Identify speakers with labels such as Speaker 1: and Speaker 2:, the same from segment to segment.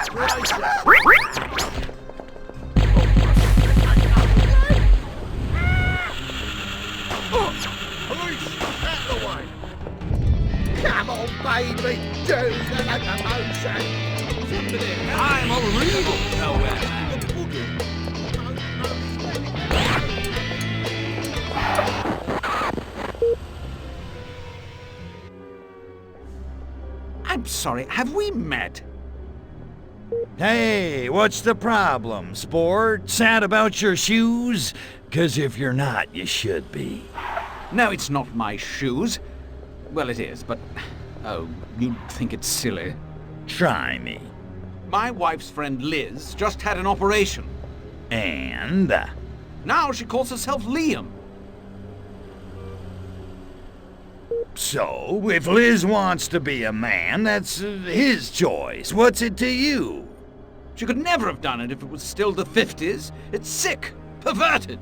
Speaker 1: Come on, baby, do the locomotion.
Speaker 2: I'm a real nowhere. I'm sorry, have we met?
Speaker 3: Hey, what's the problem, sport? Sad about your shoes? 'Cause if you're not, you should be.
Speaker 2: No, it's not my shoes. Well, it is, but... Oh, you'd think it's silly.
Speaker 3: Try me.
Speaker 2: My wife's friend Liz just had an operation.
Speaker 3: And?
Speaker 2: Now she calls herself Liam.
Speaker 3: So, if Liz wants to be a man, that's his choice. What's it to you?
Speaker 2: She could never have done it if it was still the 50s. It's sick, perverted.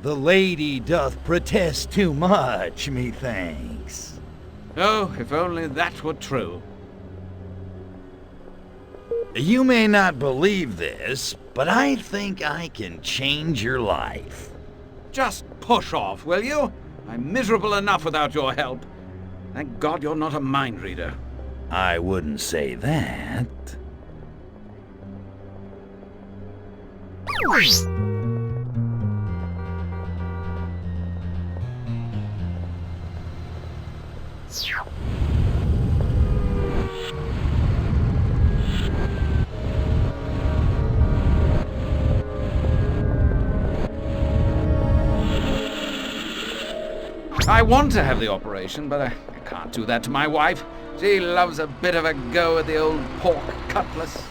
Speaker 3: The lady doth protest too much, methinks.
Speaker 2: Oh, if only that were true.
Speaker 3: You may not believe this, but I think I can change your life.
Speaker 2: Just push off, will you? I'm miserable enough without your help. Thank God you're not a mind reader.
Speaker 3: I wouldn't say that.
Speaker 2: I want to have the operation, but I can't do that to my wife. She loves a bit of a go at the old pork cutlass.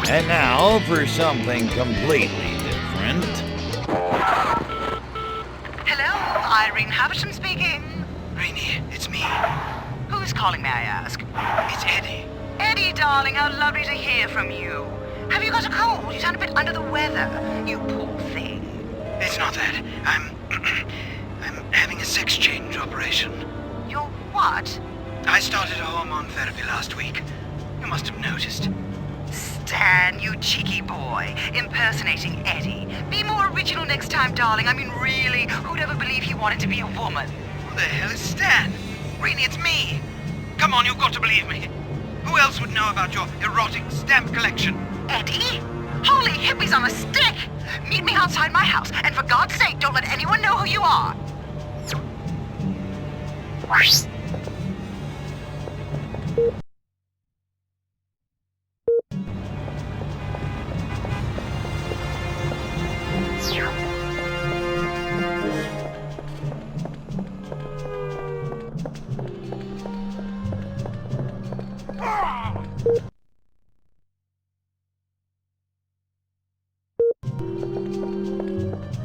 Speaker 3: And now for something completely different.
Speaker 4: Hello, Irene Haversham speaking.
Speaker 5: Rainey, it's me.
Speaker 4: Who's calling, may I ask?
Speaker 5: It's Eddie.
Speaker 4: Eddie, darling, how lovely to hear from you. Have you got a cold? You sound a bit under the weather. You poor thing.
Speaker 5: It's not that. I'm having a sex change operation.
Speaker 4: You're what?
Speaker 5: I started hormone therapy last week. You must have noticed.
Speaker 4: Stan, you cheeky boy, impersonating Eddie. Be more original next time, darling. I mean, really, who'd ever believe he wanted to be a woman?
Speaker 5: Who the hell is Stan? Rainey, it's me. Come on, you've got to believe me. Who else would know about your erotic stamp collection?
Speaker 4: Eddie? Holy hippies on a stick! Meet me outside my house, and for God's sake, don't let anyone know who you are.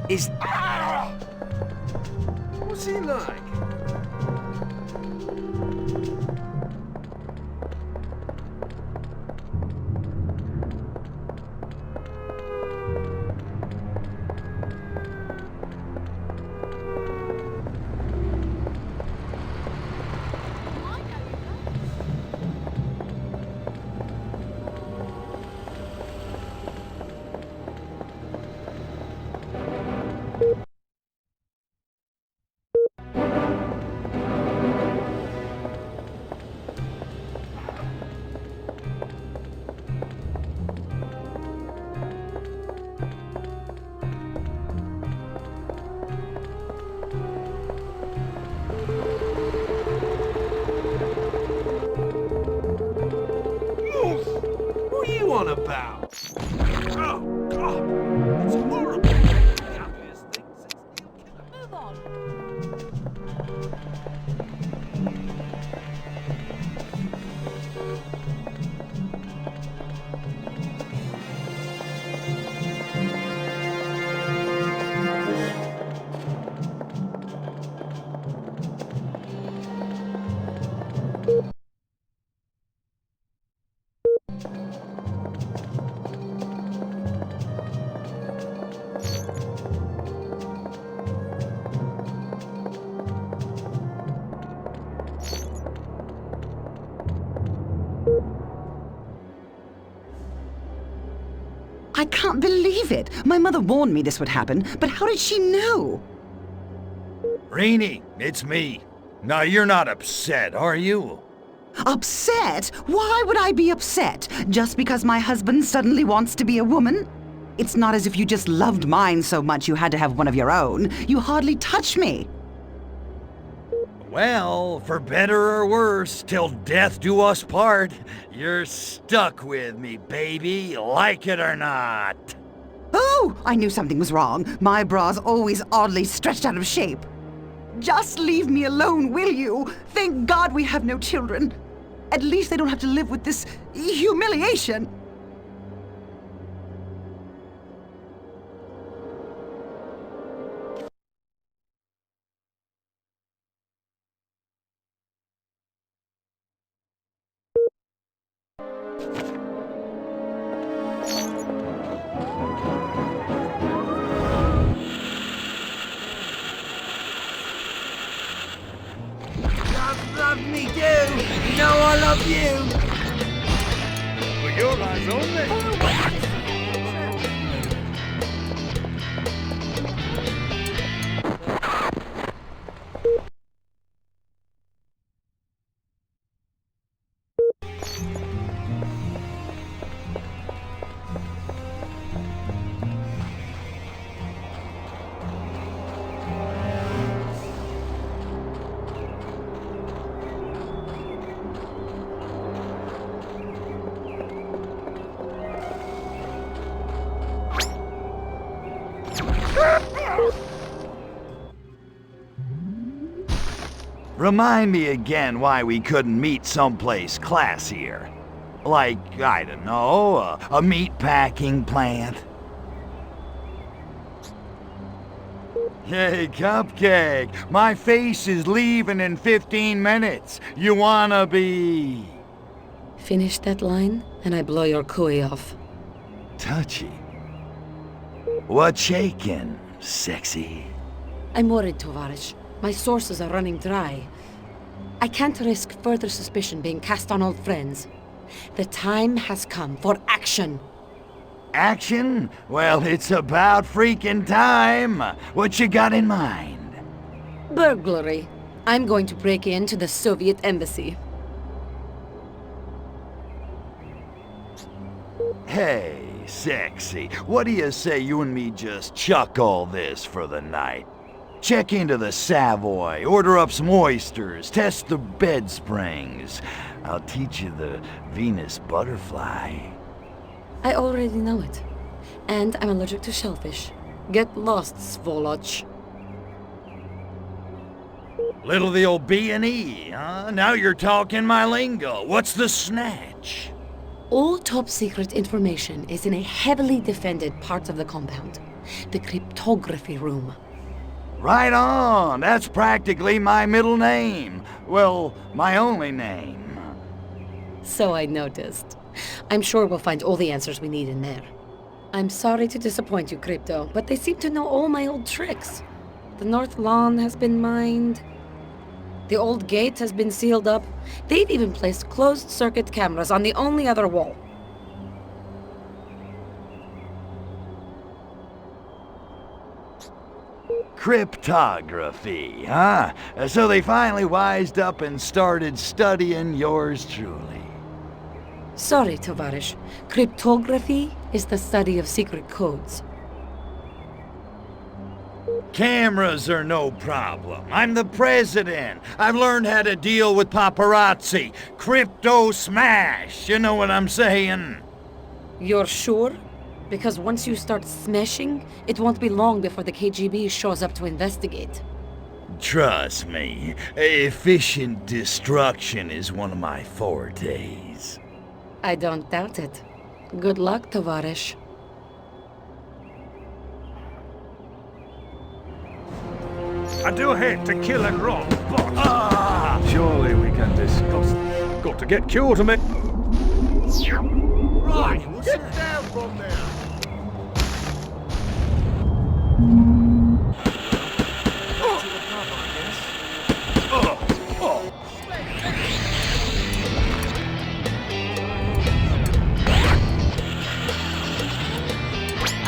Speaker 2: Is... What's he like? On about? Oh, God! It's horrible! The ugliest thing since Neil Killer. Move on!
Speaker 4: I can't believe it. My mother warned me this would happen, but how did she know?
Speaker 3: Rainey, it's me. Now you're not upset, are you?
Speaker 4: Upset? Why would I be upset? Just because my husband suddenly wants to be a woman? It's not as if you just loved mine so much you had to have one of your own. You hardly touch me.
Speaker 3: Well, for better or worse, till death do us part, you're stuck with me, baby, like it or not.
Speaker 4: Oh, I knew something was wrong. My bra's always oddly stretched out of shape. Just leave me alone, will you? Thank God we have no children. At least they don't have to live with this humiliation.
Speaker 1: Love me do. You know I love you.
Speaker 3: Well, your eyes only. Remind me again why we couldn't meet someplace classier. Like, I don't know, a meat-packing plant. Hey, Cupcake, my face is leaving in 15 minutes. You wanna be...
Speaker 6: Finish that line, and I blow your cooey off.
Speaker 3: touchy? What's shaking, sexy?
Speaker 6: I'm worried, Tovarish. My sources are running dry. I can't risk further suspicion being cast on old friends. The time has come for action.
Speaker 3: Action? Well, it's about freaking time. What you got in mind?
Speaker 6: Burglary. I'm going to break into the Soviet embassy.
Speaker 3: Hey, sexy, what do you say you and me just chuck all this for the night? Check into the Savoy, order up some oysters, test the bed springs. I'll teach you the Venus butterfly.
Speaker 6: I already know it. And I'm allergic to shellfish. Get lost, Svoloch.
Speaker 3: Little the old B&E, huh? Now you're talking my lingo. What's the snatch?
Speaker 6: All top-secret information is in a heavily defended part of the compound. The cryptography room.
Speaker 3: Right on. That's practically my middle name. Well, my only name.
Speaker 6: So I noticed. I'm sure we'll find all the answers we need in there. I'm sorry to disappoint you, Crypto, but they seem to know all my old tricks. The north lawn has been mined. The old gate has been sealed up. They've even placed closed-circuit cameras on the only other wall.
Speaker 3: Cryptography, huh? So they finally wised up and started studying yours truly.
Speaker 6: Sorry, Tovarish. Cryptography is the study of secret codes.
Speaker 3: Cameras are no problem. I'm the president. I've learned how to deal with paparazzi. Crypto smash, you know what I'm saying?
Speaker 6: You're sure? Because once you start smashing, it won't be long before the KGB shows up to investigate.
Speaker 3: Trust me, efficient destruction is one of my fortes.
Speaker 6: I don't doubt it. Good luck, Tovarish.
Speaker 2: I do hate to kill and rob, but surely we can discuss. Got to get cured to me.
Speaker 1: Right, get down from there.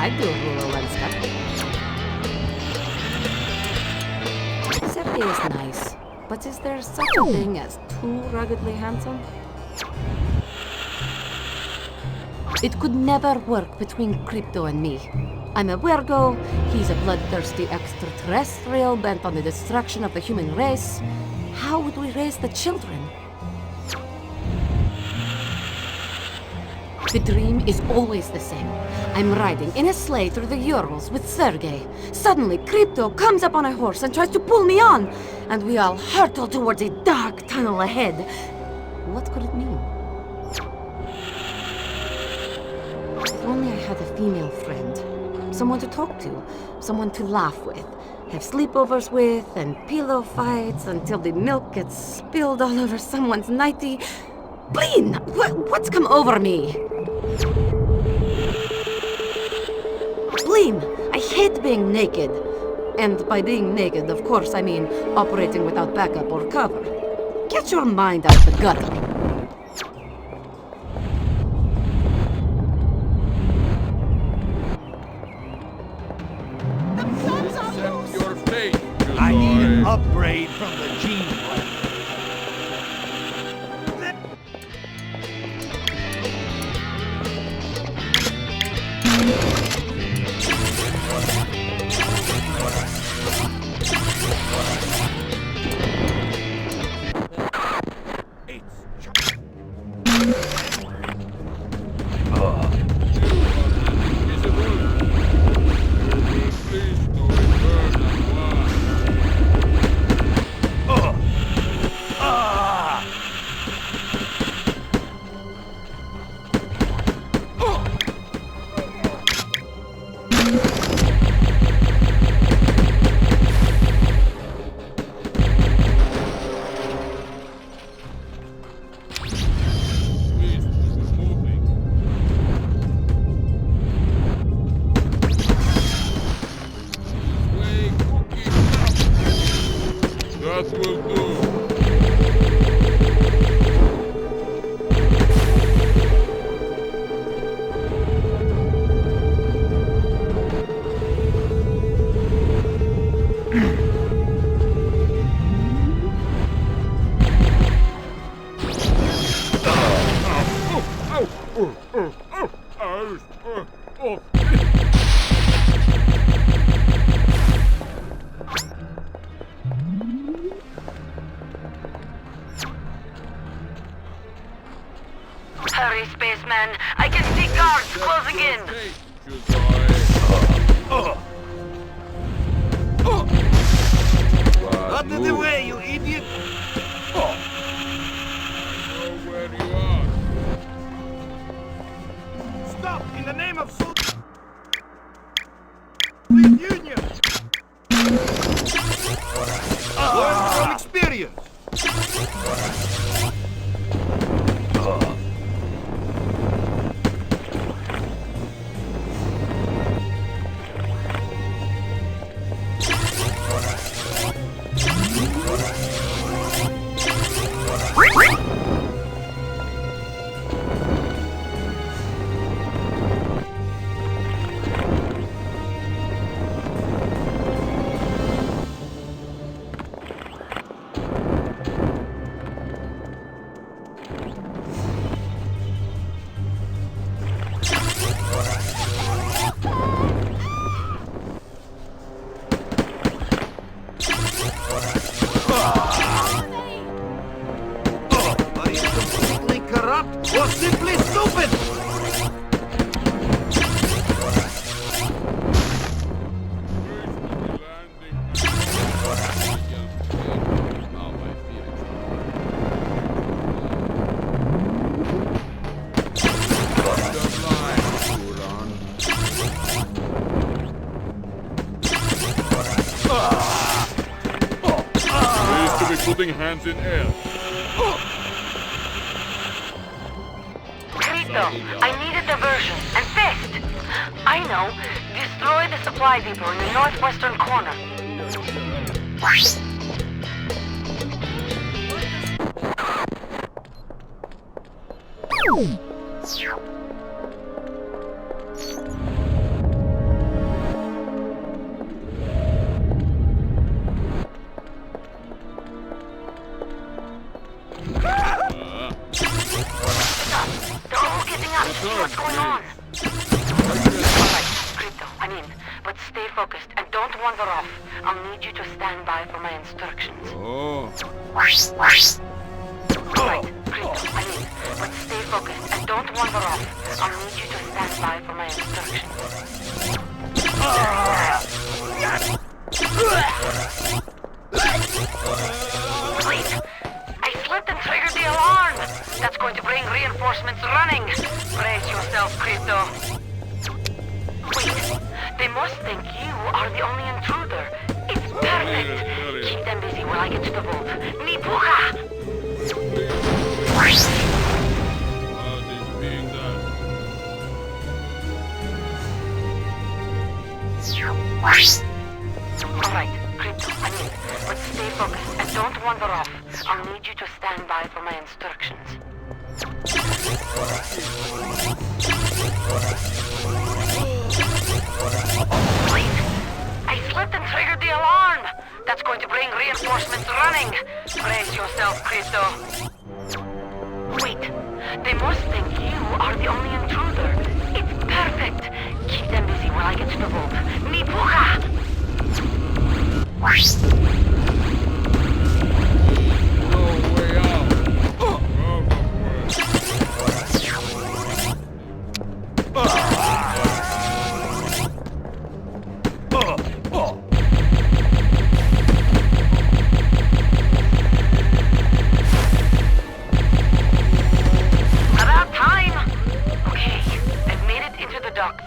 Speaker 6: I'd do a rural one-step. Sergei is nice, but is there such a thing as too ruggedly handsome? It could never work between Crypto and me. I'm a Virgo, he's a bloodthirsty extraterrestrial bent on the destruction of the human race. How would we raise the children? The dream is always the same. I'm riding in a sleigh through the Urals with Sergei. Suddenly, Crypto comes up on a horse and tries to pull me on, and we all hurtle towards a dark tunnel ahead. What could it mean? If only I had a female friend. Someone to talk to, someone to laugh with, have sleepovers with, and pillow fights until the milk gets spilled all over someone's nightie. Bleen! What's come over me? Bleen! I hate being naked. And by being naked, of course, I mean operating without backup or cover. Get your mind out the gutter.
Speaker 2: Accept your fate,
Speaker 3: I need an
Speaker 2: July.
Speaker 3: upgrade from the gene plan.
Speaker 2: Please do return at once.
Speaker 3: Ah!
Speaker 2: Please, we're moving. Way cooking. That will do.
Speaker 7: Hurry, spaceman. I can see guards closing in.
Speaker 1: Out of the way, you idiot!
Speaker 2: Know where you are.
Speaker 1: Stop! In the name of Soviet Union! Learn from experience! Are you completely corrupt or simply stupid?
Speaker 2: Putting hands in air.
Speaker 7: Crypto, I need a diversion, and fast! I know. Destroy the supply depot in the northwestern corner. going on? Alright, Crypto, I'm in. But stay focused and don't wander off. I'll need you to stand by for my instructions. Alright, Crypto, I'm in. But stay focused and don't wander off. I'll need you to stand by for my instructions. Wait! I slipped and triggered the alarm! That's going to bring reinforcements running! Brace yourself, Crypto. Wait, they must think you are the only intruder. It's perfect! Keep them busy while I get to the vault. Nipuka! Alright, Crypto, I'm in. But stay focused and don't wander off. I'll need you to stand by for my instructions. Wait! I slipped and triggered the alarm! That's going to bring reinforcements running! Brace yourself, Crypto. Wait! They must think you are the only intruder. It's perfect! Keep them busy while I get to the vault. Nipuka! About time! Okay, I've made it into the docks.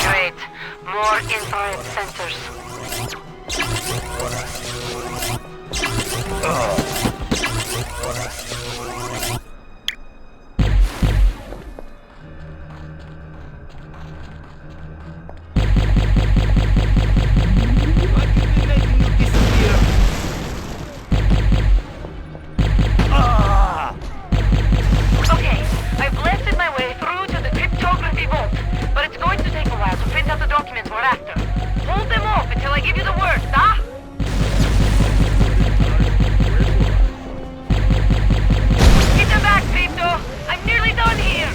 Speaker 7: Great. More infrared sensors.
Speaker 1: I could be making you disappear.
Speaker 7: Okay, I've blasted my way through to the cryptography vault, but it's going to take a while to print out the documents we're after. Hold them off until I give you the word, huh? Get them back, Crypto! I'm nearly done here!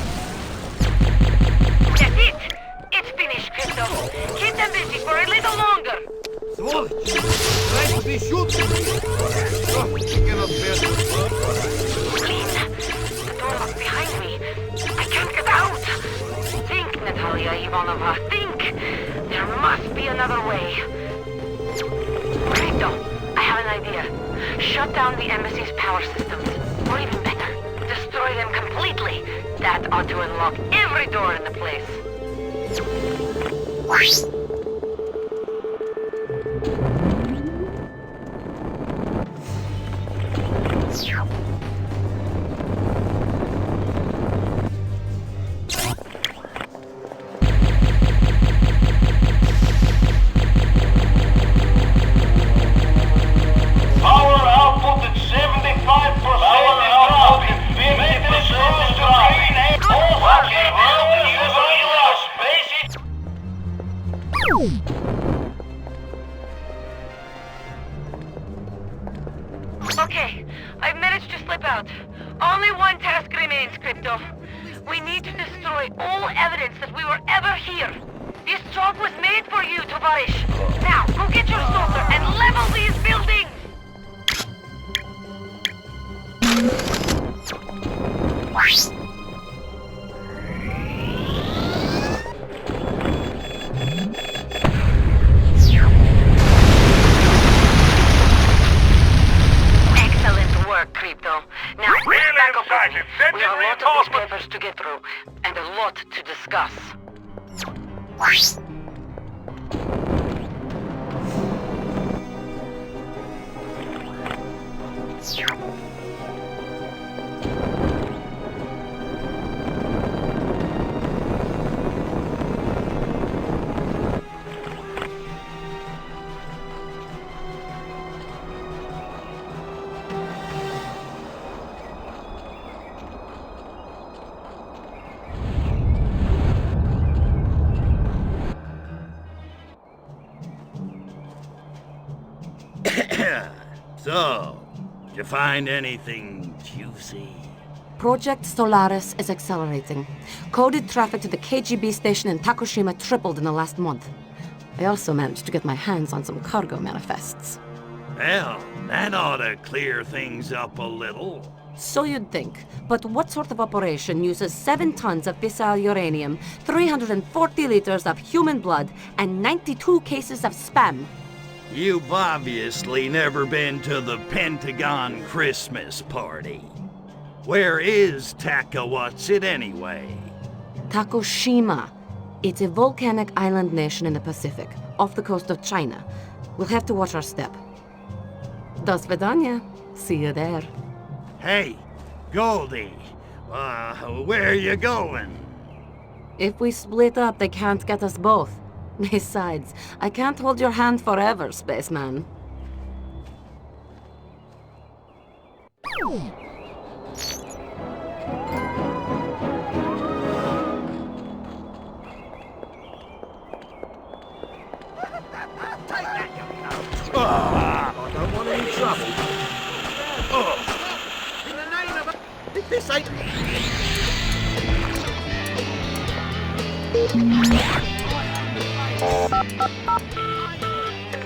Speaker 7: That's it! It's finished, Crypto. Keep them busy for a little longer.
Speaker 1: Сволочь! Trying to be shooting me! Oh, you cannot bear this.
Speaker 7: Please, the door locked behind me. I can't get out. Think, Natalia Ivanovna, think. There must be another way. Crypto, I have an idea. Shut down the embassy's power systems. Or even better, destroy them completely. That ought to unlock every door in the place.
Speaker 8: Power output at 75%. Power output at 50%. All fucking world is using your space.
Speaker 7: Okay, I've managed to slip out. Only one task remains, Crypto. We need to destroy all evidence that we were ever here. This job was made for you, Tovarish. Now, go get your saucer and level these buildings! Excellent work, Crypto. Now, back up with me. We have a lot of these papers to get through, and a lot to discuss.
Speaker 3: So, did you find anything juicy?
Speaker 6: Project Solaris is accelerating. Coded traffic to the KGB station in Takushima tripled in the last month. I also managed to get my hands on some cargo manifests.
Speaker 3: Well, that ought to clear things up a little.
Speaker 6: So you'd think, but what sort of operation uses 7 tons of fissile uranium, 340 liters of human blood, and 92 cases of spam?
Speaker 3: You've obviously never been to the Pentagon Christmas party. Where is Takawatsit anyway?
Speaker 6: Takushima. It's a volcanic island nation in the Pacific, off the coast of China. We'll have to watch our step. Do svidaniya. See you there.
Speaker 3: Hey, Goldie, where you going?
Speaker 6: If we split up, they can't get us both. Besides, I can't hold your hand forever, spaceman.
Speaker 1: I don't want any trouble. In the name of... This ain't...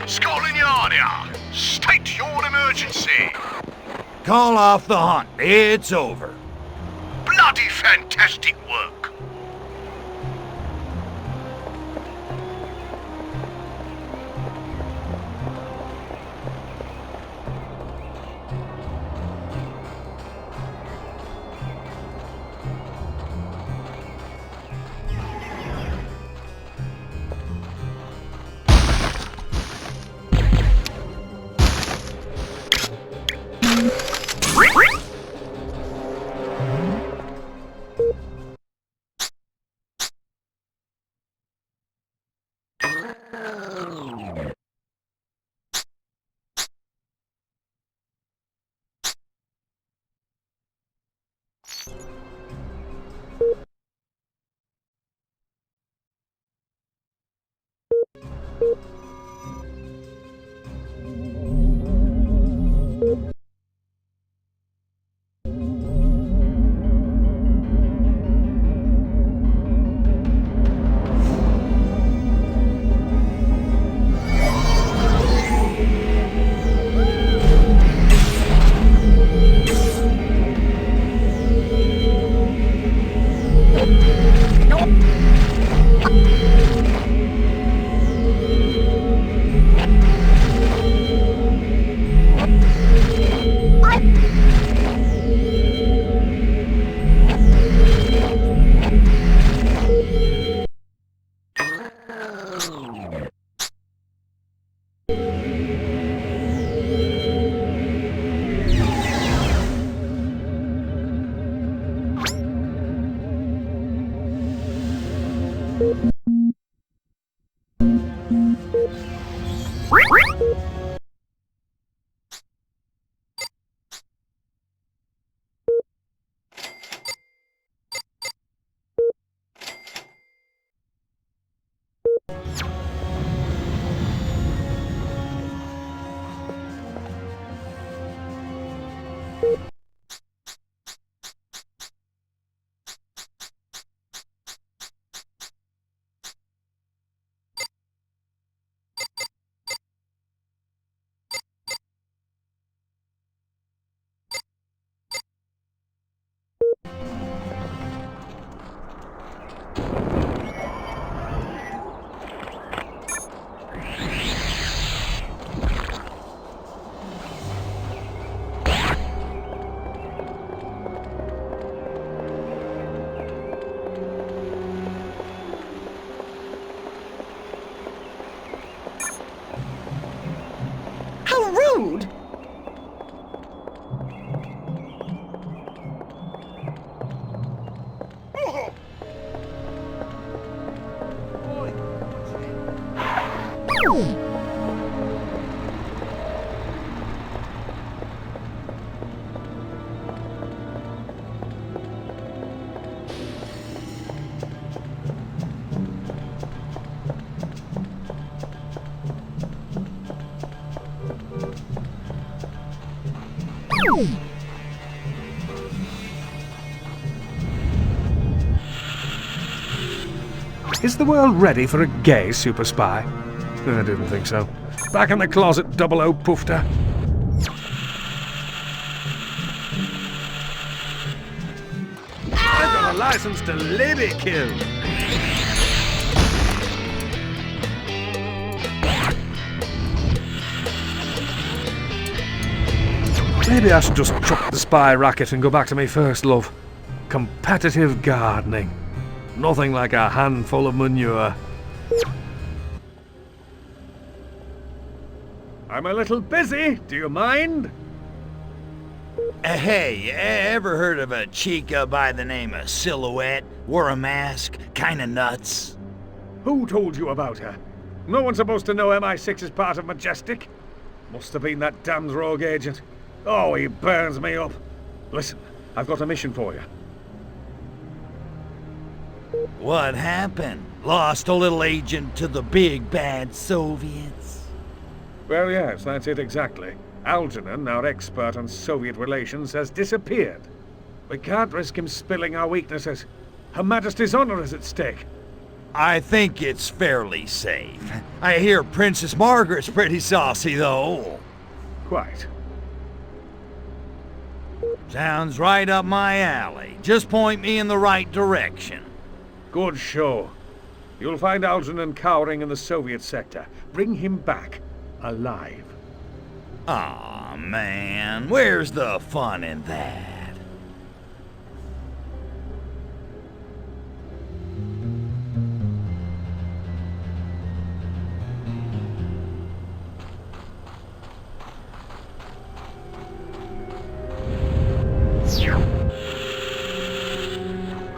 Speaker 8: Scotland Yard here. State your emergency.
Speaker 3: Call off the hunt. It's over.
Speaker 8: Bloody fantastic work.
Speaker 9: Is the world ready for a gay super spy? I didn't think so. Back in the closet, 00 Poofter. I've got a license to lady kill. Maybe I should just chuck the spy racket and go back to my first love. Competitive gardening. Nothing like a handful of manure. I'm a little busy, do you mind?
Speaker 3: Hey, ever heard of a chica by the name of Silhouette? Wore a mask, kinda nuts.
Speaker 9: Who told you about her? No one's supposed to know MI6 is part of Majestic. Must have been that damned rogue agent. Oh, he burns me up. Listen, I've got a mission for you.
Speaker 3: What happened? Lost a little agent to the big bad Soviets?
Speaker 9: Well, yes, that's it exactly. Algernon, our expert on Soviet relations, has disappeared. We can't risk him spilling our weaknesses. Her Majesty's honor is at stake.
Speaker 3: I think it's fairly safe. I hear Princess Margaret's pretty saucy, though.
Speaker 9: Quite.
Speaker 3: Sounds right up my alley. Just point me in the right direction.
Speaker 9: Good show. You'll find Algernon cowering in the Soviet sector. Bring him back, alive.
Speaker 3: Aw, man. Where's the fun in that?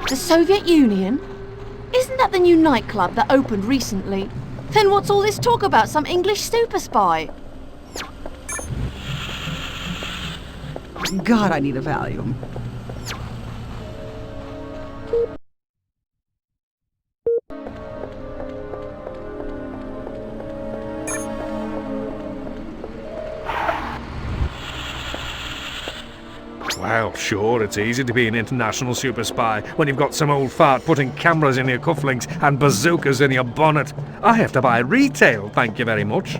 Speaker 10: The Soviet Union? Isn't that the new nightclub that opened recently? Then what's all this talk about some English super spy?
Speaker 4: God, I need a Valium.
Speaker 9: Well, sure, it's easy to be an international super spy when you've got some old fart putting cameras in your cufflinks and bazookas in your bonnet. I have to buy retail, thank you very much.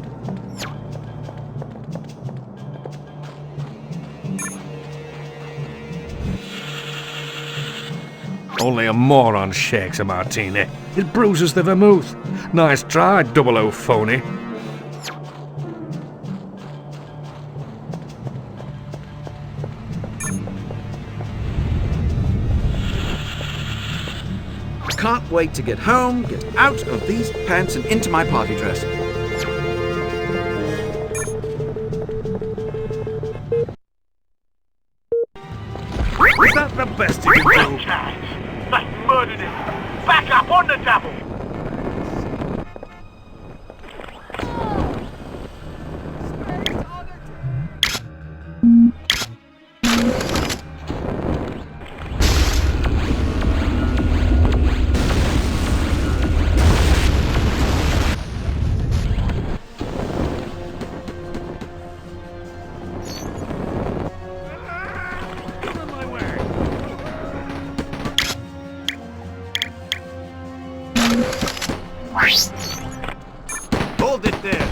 Speaker 9: Only a moron shakes a martini. It bruises the vermouth. Nice try, 00 phony.
Speaker 11: Can't wait to get home, get out of these pants and into my party dress.
Speaker 9: Is that the best you can do?
Speaker 8: That murdered him. Back up on the double.
Speaker 1: Hold it there.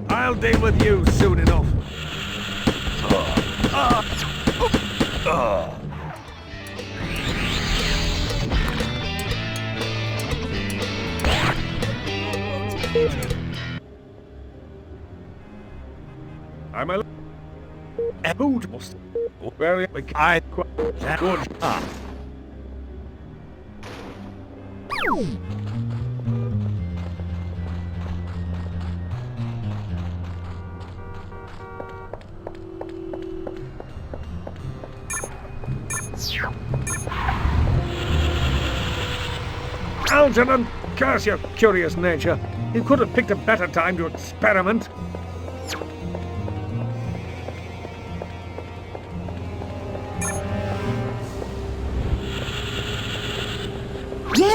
Speaker 9: I'll deal with you soon enough. I'm a hoot must. Well, I good. Algernon, curse your curious nature. You could have picked a better time to experiment.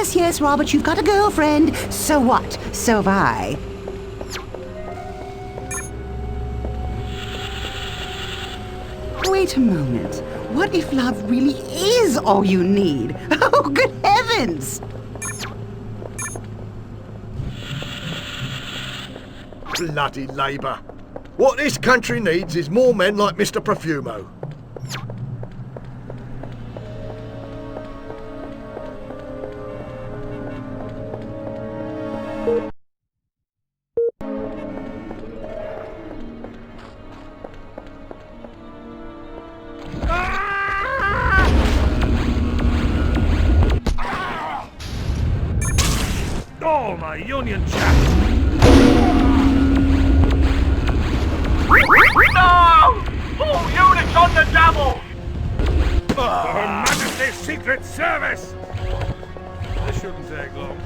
Speaker 4: Yes, yes, Robert, you've got a girlfriend. So what? So have I. Wait a moment. What if love really is all you need? Oh, good heavens!
Speaker 1: Bloody Labour. What this country needs is more men like Mr. Profumo.
Speaker 9: Oh, my Union Jack!
Speaker 8: No! All units on the double!
Speaker 9: For Her Majesty's Secret Service! This shouldn't take long.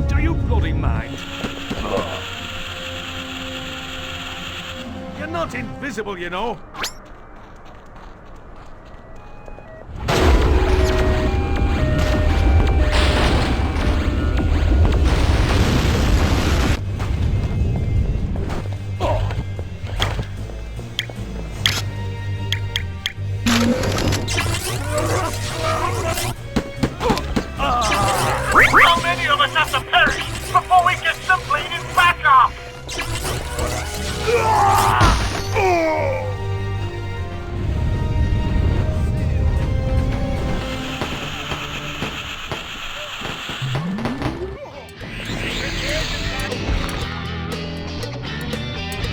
Speaker 9: Do you bloody mind? You're not invisible, you know.
Speaker 8: How many of us have to perish before we get some bleeding backup?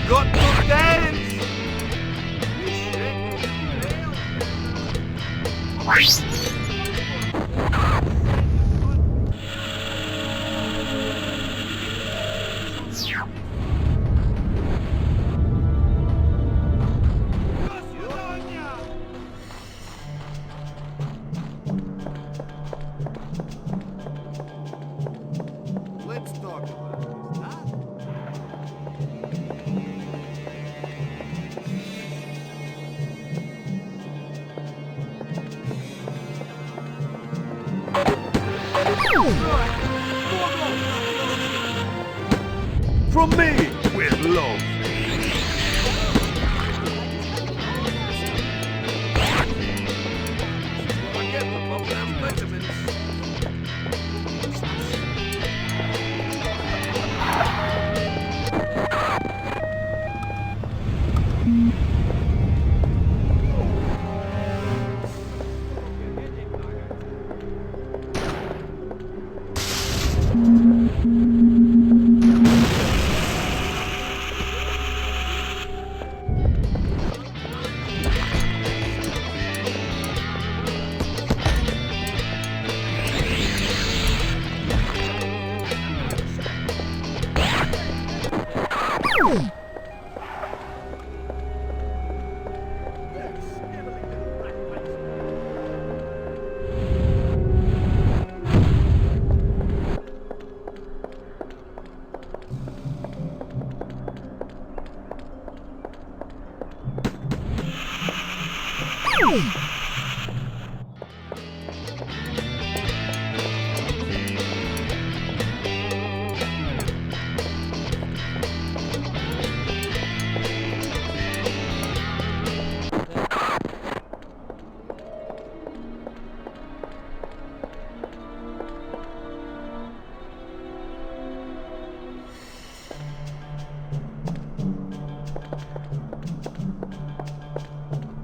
Speaker 1: Got to dance! Let's talk about this, huh?
Speaker 9: From me, with love.
Speaker 1: Forget the bubble and vitamins.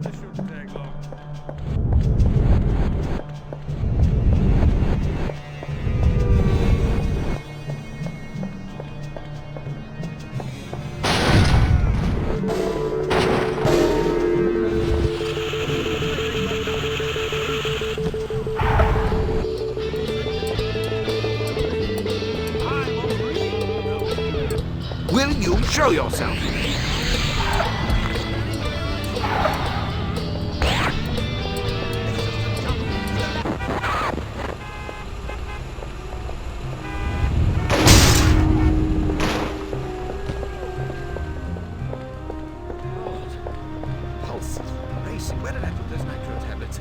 Speaker 9: This shouldn't take long.
Speaker 11: Will you show yourself? Pulse. Racing. Where did I put those nitro tablets?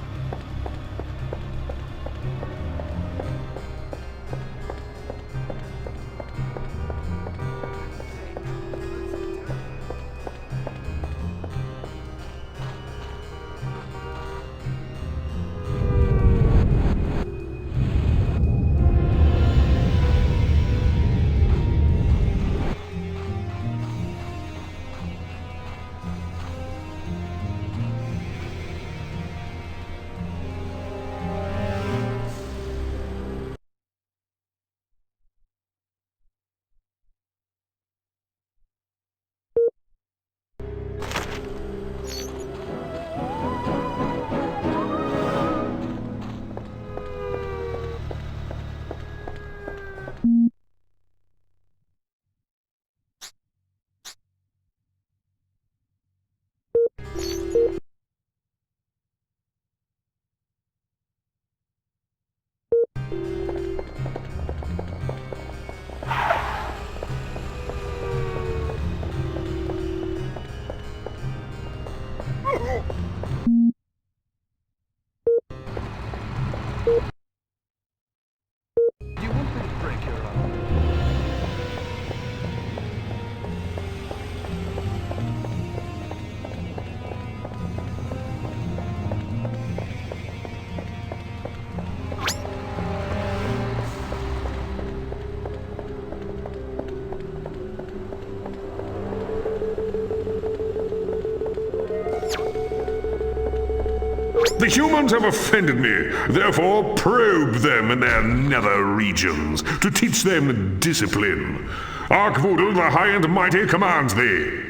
Speaker 12: The humans have offended me, therefore probe them in their nether regions to teach them discipline. Arkvoodle the High and Mighty commands thee.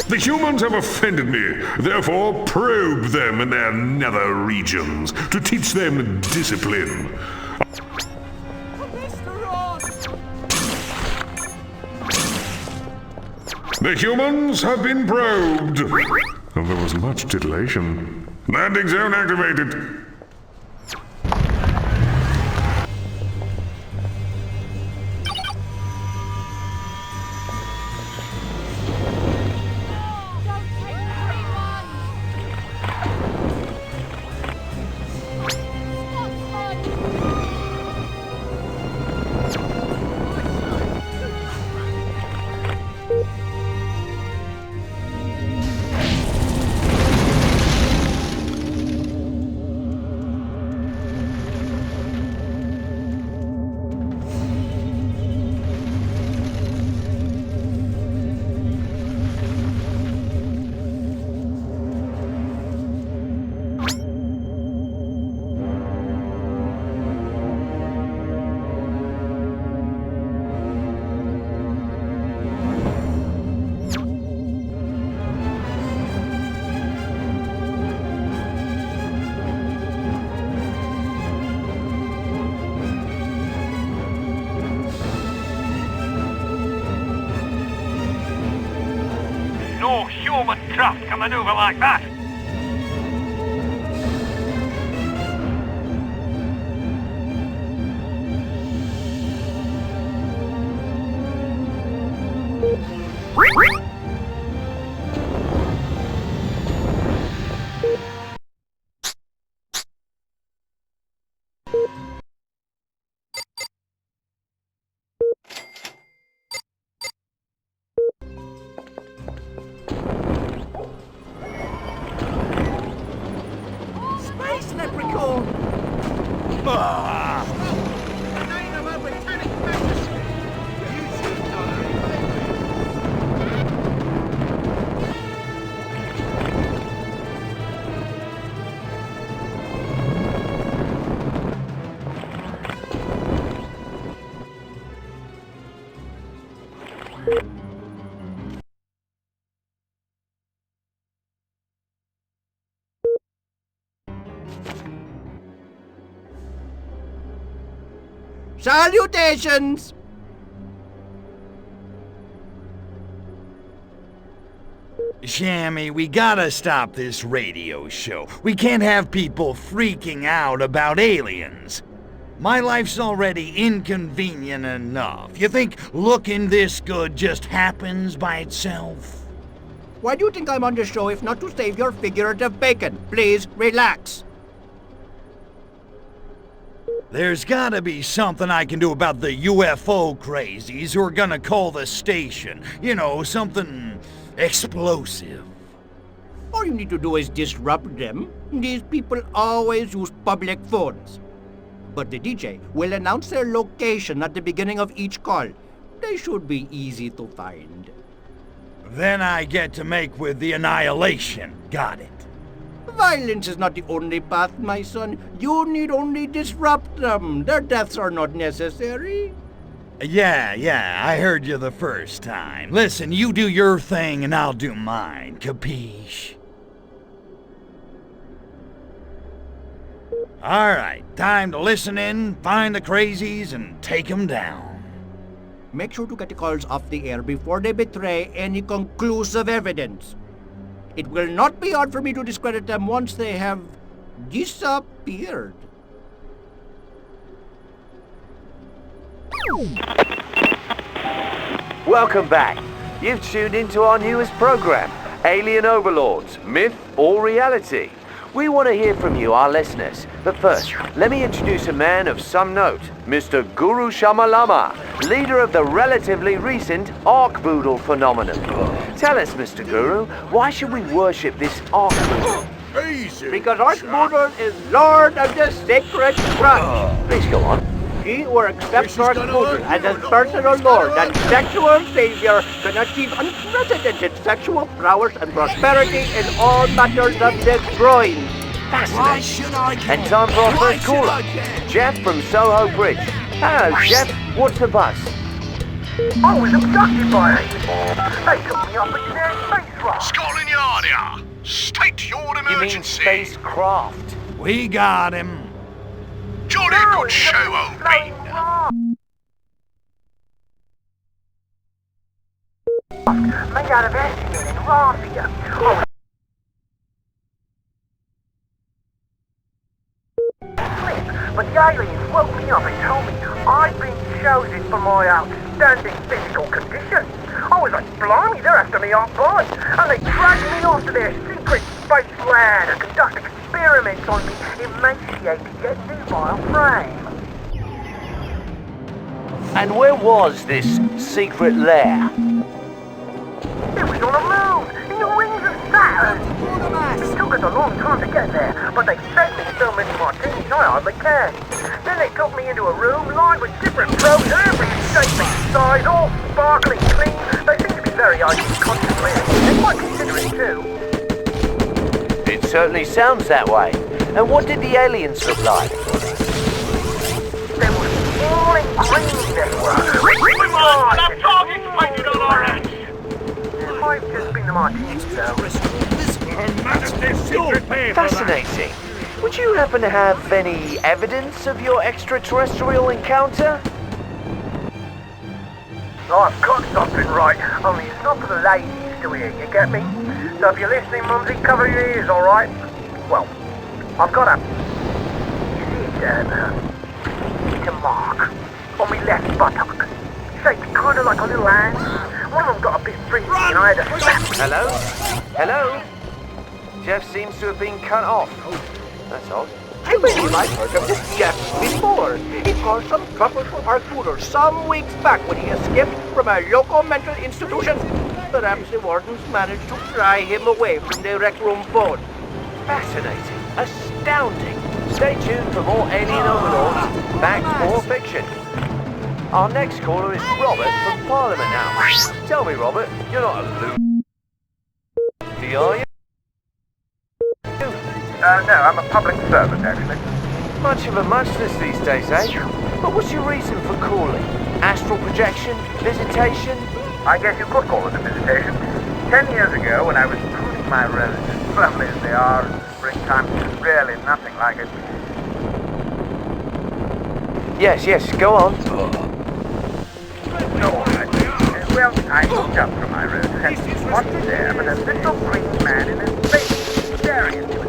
Speaker 12: The humans have offended me, therefore probe them in their nether regions to teach them discipline. The humans have been probed. And there was much titillation. Landing zone activated.
Speaker 8: No human craft can maneuver like that.
Speaker 1: Space leprechaun! The name of our Britannic Majesty! You should know. Salutations!
Speaker 3: Shammy, we gotta stop this radio show. We can't have people freaking out about aliens. My life's already inconvenient enough. You think looking this good just happens by itself?
Speaker 1: Why do you think I'm on the show if not to save your figurative bacon? Please, relax.
Speaker 3: There's gotta be something I can do about the UFO crazies who are gonna call the station. You know, something explosive.
Speaker 1: All you need to do is disrupt them. These people always use public phones. But the DJ will announce their location at the beginning of each call. They should be easy to find.
Speaker 3: Then I get to make with the Annihilation. Got it.
Speaker 1: Violence is not the only path, my son. You need only disrupt them. Their deaths are not necessary.
Speaker 3: Yeah, I heard you the first time. Listen, you do your thing and I'll do mine, capiche? Alright, time to listen in, find the crazies, and take them down.
Speaker 1: Make sure to get the calls off the air before they betray any conclusive evidence. It will not be hard for me to discredit them once they have disappeared.
Speaker 13: Welcome back. You've tuned into our newest program, Alien Overlords, Myth or Reality. We want to hear from you, our listeners. But first, let me introduce a man of some note, Mr. Guru Shamalama, leader of the relatively recent Arkvoodle phenomenon. Tell us, Mr. Guru, why should we worship this Arkvoodle?
Speaker 1: Because Arkvoodle is Lord of the Sacred Crutch.
Speaker 13: Please go on.
Speaker 1: he or accepts Dark Poodle as his personal lord and sexual savior can achieve unprecedented sexual prowess and prosperity in all matters of the groin.
Speaker 13: Fascinating. And time for our first caller, Jeff from Soho Bridge. Hello, Jeff. What's the buzz?
Speaker 5: I was abducted by aliens. They took me up into their spacecraft.
Speaker 8: Scotland Yard here. State your
Speaker 13: You mean
Speaker 8: emergency.
Speaker 13: spacecraft?
Speaker 3: We got him.
Speaker 8: Jolly good show, old bean.
Speaker 5: Made out of hessian and raffia. Oh, but the aliens woke me up and told me I'd been chosen for my outstanding physical condition. I was like, blimey, they're after me on board. And they dragged me off to their secret space lab and conduct experiments on me emaciated yet nubile frame.
Speaker 13: And where was this secret lair?
Speaker 5: It was on a moon, in the rings of Saturn. It took us a long time to get there, but they fed me so many martinis I hardly cared. Then they took me into a room lined with different probes, every shape and size, all sparkling clean. They seem to be very consciously, and quite considerate too.
Speaker 13: It certainly sounds that way. And what did the aliens look like?
Speaker 5: They were all in green, they were.
Speaker 8: Stop talking, pointed on our heads.
Speaker 5: I've just been the martinis, though.
Speaker 13: Fascinating. Would you happen to have any evidence of your extraterrestrial encounter?
Speaker 5: I've got something right, only it's not for the ladies to hear, you get me? So if you're listening, Mumsy, cover your ears, alright? Well, I've got a... You see, it's a mark on my left buttock. Shaped kind of like a little hand. One of them got a bit frizzy and I had a...
Speaker 13: Hello? Hello? Jeff seems to have been cut off. That's odd.
Speaker 1: I believe I've heard of this Jeff before. He caused some trouble for our poodle some weeks back when he escaped from a local mental institution. Perhaps the wardens managed to pry him away from the rec room phone.
Speaker 13: Fascinating. Astounding. Stay tuned for more Alien Overlords, fact or fiction. Our next caller is Robert from Parliament House. Tell me, Robert, you're not a loser, are you?
Speaker 5: No, I'm a public servant, actually.
Speaker 13: Much of a muchness these days, eh? But what's your reason for calling? Astral projection? Visitation?
Speaker 5: I guess you could call it a visitation. 10 years ago, when I was pruning my roses, lovely as they are in springtime, really nothing like it.
Speaker 13: Yes, go on.
Speaker 5: Well, I looked up from my roses, and what was there but a little green man in his face, staring into it,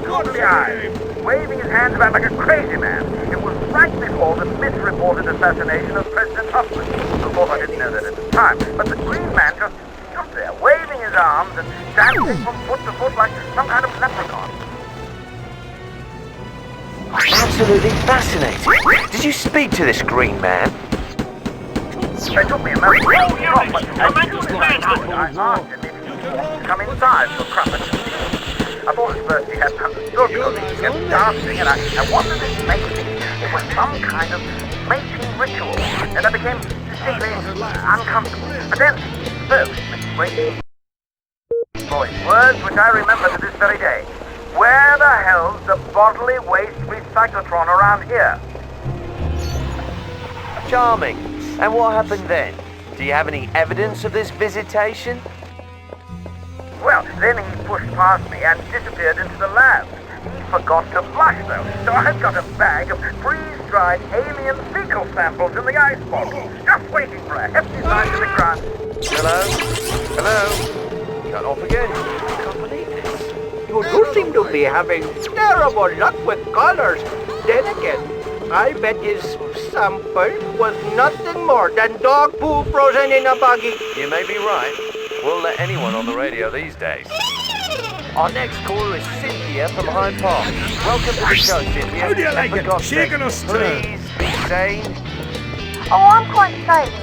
Speaker 5: googly eyes, waving his hands about like a crazy man. It was right before the misreported assassination of President Huffman. Of course, I didn't know that at the time, but the green man just stood there, waving his arms and dancing from foot to foot like some kind of leprechaun.
Speaker 13: Absolutely fascinating. Did you speak to this green man?
Speaker 5: They took me a moment to stop, but I asked him if he could come inside for crumpet. I thought at first he hadn't understood because he kept dancing, and I wondered if it made me. It was some kind of mating ritual, and I became distinctly uncomfortable. But then, first, wait. Boys, words which I remember to this very day. Where the hell's the bodily waste recyclotron around here?
Speaker 13: Charming. And what happened then? Do you have any evidence of this visitation?
Speaker 5: Well, then he pushed past me and disappeared into the lab. He forgot to flush, though, so I've got a bag of freeze-dried alien fecal samples in the ice bottle, just waiting for a hefty size to the ground.
Speaker 13: Hello? Cut off again. I can't believe this.
Speaker 1: You do seem to be having terrible luck with colors. Then again, I bet his sample was nothing more than dog poo frozen in a buggy.
Speaker 13: You may be right. We'll let anyone on the radio these days. Our next caller is Cynthia from Hyde Park. Welcome to the show, Cynthia.
Speaker 9: How do you like
Speaker 13: And for
Speaker 9: it?
Speaker 13: God's
Speaker 9: Shaking
Speaker 13: sake,
Speaker 9: us to-
Speaker 13: please be sane.
Speaker 14: Oh, I'm quite sane.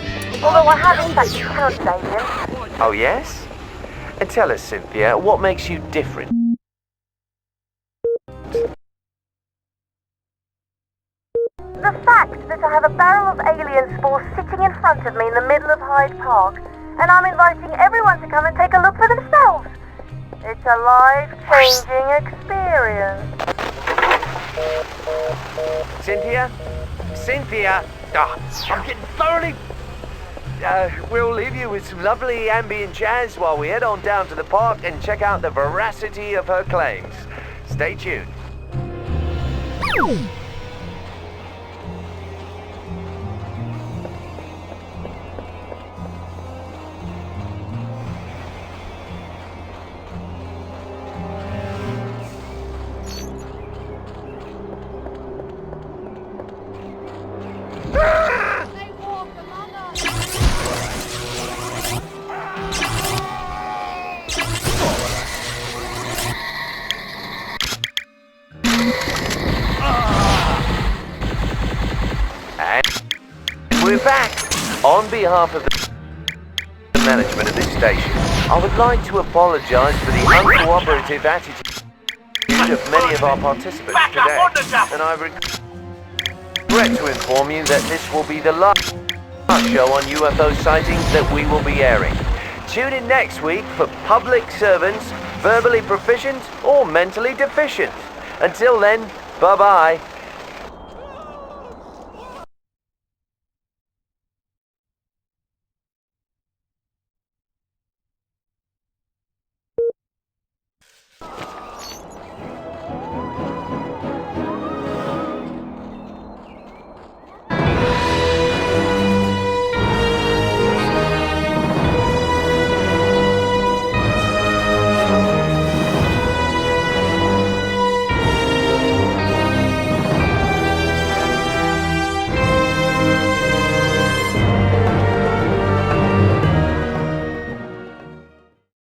Speaker 14: Although I have in fact encountered aliens.
Speaker 13: Oh, yes? And tell us, Cynthia, what makes you different?
Speaker 14: The fact fact that I have a barrel of alien spore sitting in front of me in the middle of Hyde Park, and I'm inviting everyone to come and take a look for themselves. It's a life-changing experience.
Speaker 13: Cynthia? Cynthia? I'm getting thoroughly... we'll leave you with some lovely ambient jazz while we head on down to the park and check out the veracity of her claims. Stay tuned. We're back. On behalf of the management of this station, I would like to apologise for the uncooperative attitude of many of our participants today, and I regret to inform you that this will be the last show on UFO sightings that we will be airing. Tune in next week for public servants, verbally proficient or mentally deficient. Until then, bye-bye.